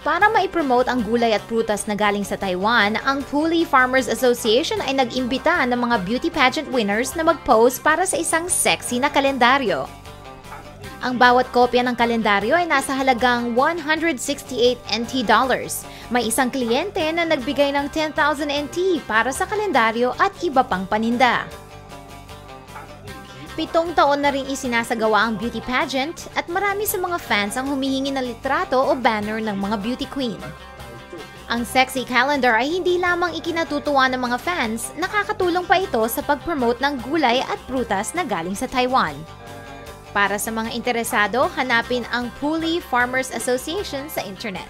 Para maipromote ang gulay at prutas na galing sa Taiwan, ang Puli Farmers Association ay nag-imbita ng mga beauty pageant winners na mag-pose para sa isang sexy na kalendaryo. Ang bawat kopya ng kalendaryo ay nasa halagang 168 NT dollars. May isang kliyente na nagbigay ng 10,000 NT para sa kalendaryo at iba pang paninda. 7 taon na rin isinasagawa ang beauty pageant at marami sa mga fans ang humihingi ng litrato o banner ng mga beauty queen. Ang sexy calendar ay hindi lamang ikinatutuwa ng mga fans, nakakatulong pa ito sa pag-promote ng gulay at prutas na galing sa Taiwan. Para sa mga interesado, hanapin ang Puli Farmers Association sa internet.